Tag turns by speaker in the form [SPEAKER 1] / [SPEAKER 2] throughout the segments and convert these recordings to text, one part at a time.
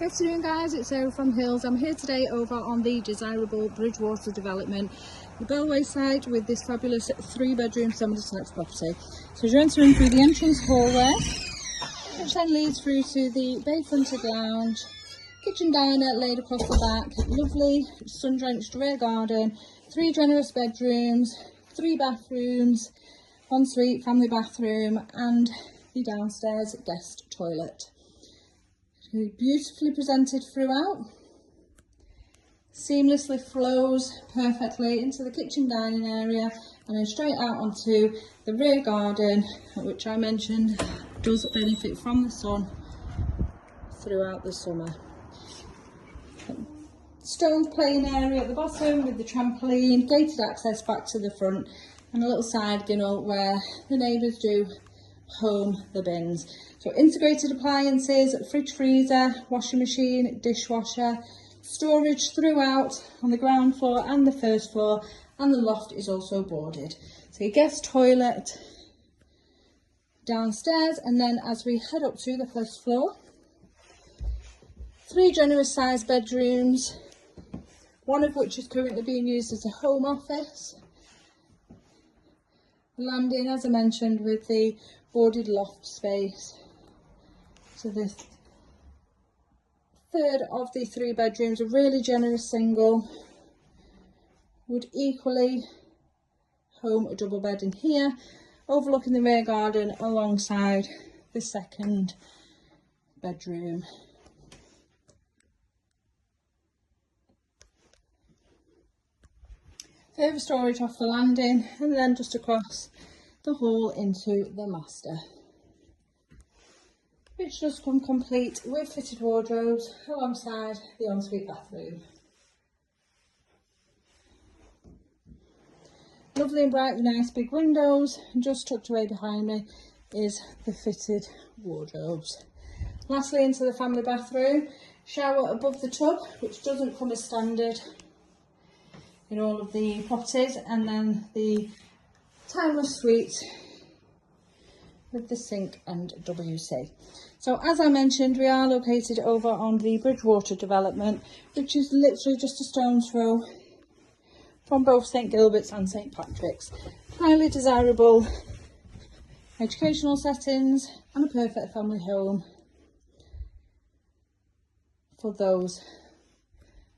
[SPEAKER 1] Good afternoon guys, it's Sarah from Hills. I'm here today over on the desirable Bridgewater Development, the Bellway site with this fabulous 3-bedroom semi-detached property. So as you're entering through the entrance hallway, which then leads through to the bay fronted lounge, kitchen diner laid across the back, lovely sun-drenched rear garden, 3 generous bedrooms, 3 bathrooms, ensuite family bathroom and the downstairs guest toilet. Beautifully presented throughout, seamlessly flows perfectly into the kitchen dining area and then straight out onto the rear garden, which I mentioned does benefit from the sun throughout the summer. Stone playing area at the bottom with the trampoline, gated access back to the front and a little side ginnel where the neighbours do home the bins. So integrated appliances, fridge, freezer, washing machine, dishwasher, storage throughout on the ground floor and the first floor, and the loft is also boarded. So your guest toilet downstairs, and then as we head up to the first floor, 3 generous sized bedrooms, one of which is currently being used as a home office. Landing, as I mentioned, with the boarded loft space. So the third of the 3 bedrooms, a really generous single, would equally home a double bed in here, overlooking the rear garden alongside the second bedroom. Further storage off the landing and then just across the hall into the master, which does come complete with fitted wardrobes alongside the ensuite bathroom. Lovely and bright with nice big windows, and just tucked away behind me is the fitted wardrobes. Lastly, into the family bathroom, shower above the tub, which doesn't come as standard in all of the properties, and then the timeless suite with the sink and WC. So as I mentioned, we are located over on the Bridgewater Development, which is literally just a stone's throw from both St Gilbert's and St Patrick's. Highly desirable educational settings and a perfect family home for those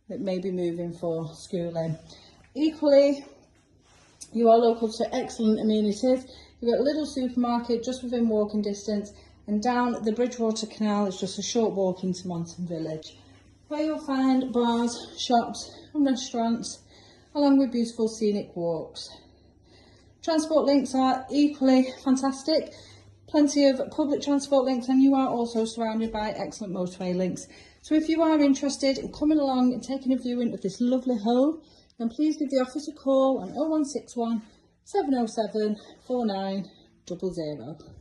[SPEAKER 1] that may be moving for schooling. Equally, you are local to excellent amenities. You've got a little supermarket just within walking distance, and down the Bridgewater Canal is just a short walk into Monton Village, where you'll find bars, shops and restaurants, along with beautiful scenic walks. Transport links are equally fantastic. Plenty of public transport links, and you are also surrounded by excellent motorway links. So if you are interested in coming along and taking a viewing of this lovely home, then please give the office a call on 0161 707 4900.